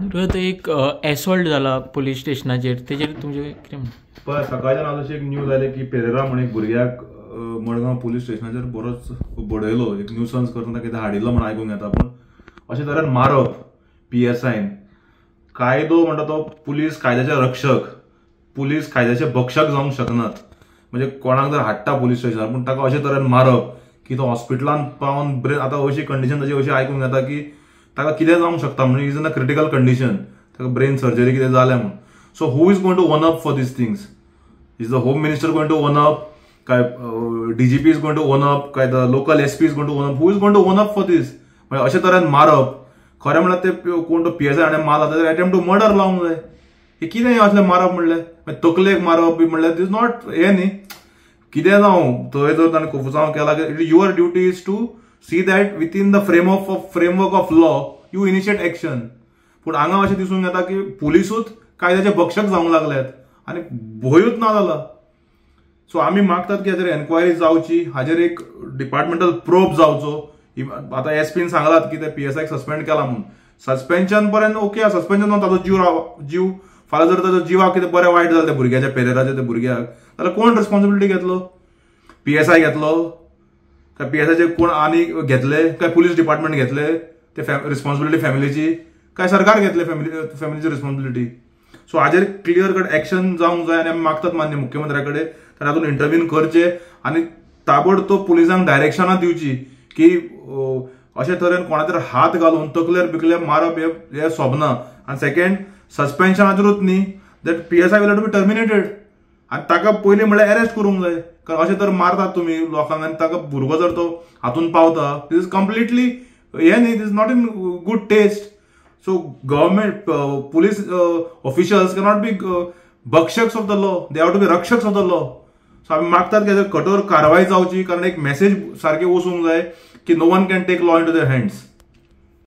मांद्रुरात एक एसॉल्ट जाला पुलीस स्टेशनाचेर, तेजेर तुमचें कितें म्हणणें? पळय, सकाळच्यान आज अशी एक न्यूज आयली की पेरेरा म्हणून एक भुरग्याक मडगांव पुलीस स्टेशनाचेर बरोच बडयलो, एक न्यूसन्स करतना कितें हाडिल्लो म्हणून आयकूंक येता. पूण अशे तरेन मारप PSIन, कायदो म्हणटा तो पुलीस कायद्याचे रक्षक, पुलीस कायद्याचे भक्षक जावंक शकनात. म्हणजे कोणाक जर हाडटा पुलीस स्टेशनार पूण ताका अशे तरेन मारप की तो हॉस्पिटलांत पावन ब्रेन, आतां अशी कंडिशन ताची अशी आयकूंक येता की ताका कितें जावंक शकता, म्हणजे is in a critical condition, ताका ब्रेन सर्जरी कितें जाल्या म्हणून. So who is going to one up for these things? Is the home minister going to one up, काय DGP is going to one up, काय the local SP is going to one up? Who is going to one up for these? म्हणजे अशे तरेन मारप, खरें म्हणल्यार ते कोण तो PSI हाणें मारला ताचेर अटेम्प्ट टू मर्डर लावंक जाय. हे कितें असलें मारप म्हणलें? तकलेक मारप बी म्हणल्यार दिस नॉट हे न्ही. कितें जावं थंय जर ताणें कुफुसांव केला, your duty is to see that within the framework of law you initiate action. पूण हांगा अशें दिसूंक येता की पुलिसूच कायद्याचे भक्षक जावंक लागल्यात आनी भंयूच ना जाला. सो आमी मागतात की हाजेर एन्क्वायरी जावची, हाजेर एक डिपार्टमेंटल प्रोब जावचो. आतां SPन सांगलात की ते PSIक सस्पेंड केला म्हणून. सस्पेन्शन पर्यंत ओके, सस्पेन्शन जावन ताचो जीव फाल्यां जर ताचो जिवाक कितें बरें वायट जालें त्या भुरग्याच्या, पेरेराच्या त्या भुरग्याक, जाल्यार कोण रिस्पॉन्सिबिलिटी घेतलो? PSI घेतलो काय PSIचे कोण आनी घेतले, काय पुलीस डिपार्टमेंट घेतले ते रिस्पॉन्सिबिलिटी फॅमिलीची, काय सरकार घेतले फॅमिलीची रिस्पॉन्सिबिलिटी? सो हाजेर क्लियर कट एक्शन जावंक जाय आनी आमी मागतात मान्य मुख्यमंत्र्या कडेन ताणें हातूंत इंटरव्हीन करचे आनी ताबडतोब पुलिसांक डायरेक्शनां दिवची की अशे तरेन कोणा तरी हात घालून तकलेर बिकलेर मारप हे सोबना. आनी सेकंड, सस्पेन्शनाचेरूच न्ही, that PSI will have to be terminated आनी ताका पयलीं म्हणल्यार अरेस्ट करूंक जाय. कारण अशें तर मारतात तुमी लोकांक आनी ताका भुरगो जर तो हातून पावता, दीस इज कंप्लिटली हे न्ही, this is not in good taste. So government police officials cannot be भक्षक्स of the law, they have to be रक्षक्स ऑफ द लॉ. सो आमी मागतात की हाजेर कठोर कारवाय जावची, कारण एक मेसेज सारकी वचूंक जाय की no one can take law into their hands.